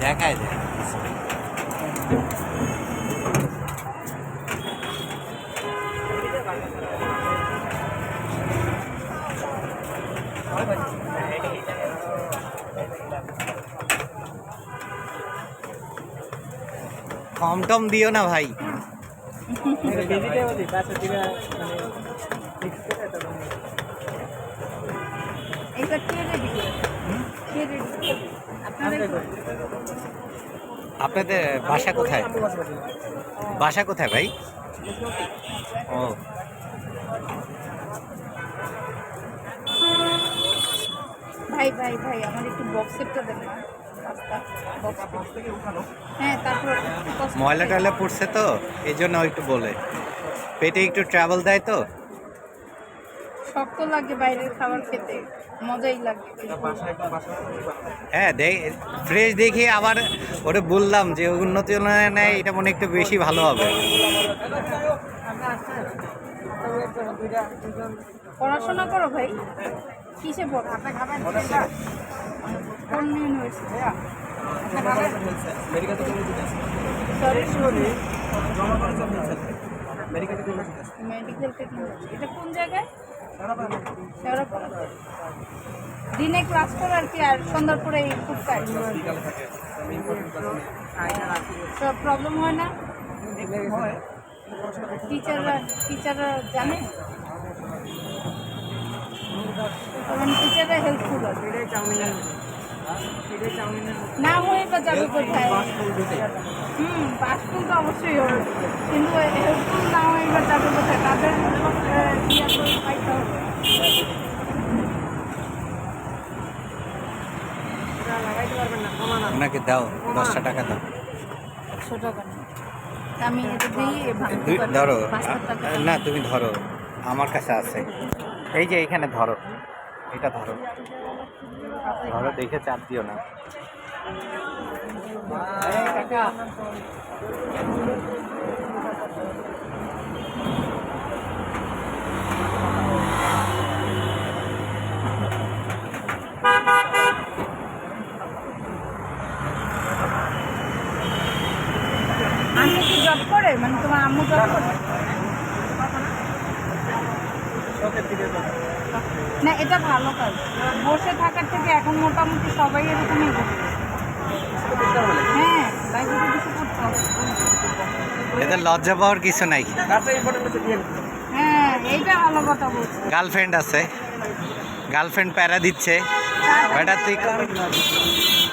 দেখায় যায়। কম টম দিও না ভাই। আপনাদের বাসা কোথায়? বাসা কোথায় ভাই? ও ভাই ভাই ভাই আমার একটু বক্সেরটা দেবেন। হ্যাঁ, তারপর ময়লা টয়লা পড়ছে তো এই জন্য একটু বলে, পেটে একটু ট্রাভেল দেয় তো। শক্ত লাগে বাইরের খাবার খেতে, মজাই লাগে। হ্যাঁ ফ্রেশ দেখে আবার ওরে বললাম যে উন্নতি নেয় এটা মনে একটু বেশি ভালো হবে। পড়াশোনা করো ভাই? কিসে পড়ো? কোন ইউনিভার্সিটি? Medical technology. এটা কোন জায়গায়? দিনে ক্লাস করো আর কি, আর সন্ধ্যার পরে খুব কাজ। সব প্রবলেম হয় না? টিচাররা জানে? টিচাররা হেল্পফুল আছে। না হয়ে বা যাবে কোথায়? পাসফুল তো অবশ্যই হবে, কিন্তু হেল্পফুল না হয়ে বা যাবে কোথায়? তাদের পাইতে হবে। ওনাকে দাও 10টা টাকা দাও। 100 টাকা না, আমি এটা দিই। ধরো না, তুমি ধরো, আমার কাছে আছে। এই যে এখানে ধরো, এটা ধরো ধরো, দেখে চাপ দিও না। আম্মু কি জব করে? মানে তোমার আম্মু জব করে? না, এটা ভালো কাজ। বসে থাকার থেকে এখন মোটামুটি সবাই এরকমই করছে। হ্যাঁ, লাইব্রেরি কিছু করতে হবে। এদের লজ্জা পাওয়ার কিছু নাই। হ্যাঁ, এইটা ভালো কথা বলছো। গার্লফ্রেন্ড আছে, গার্লফ্রেন্ড প্যারা দিচ্ছে, এটা তুই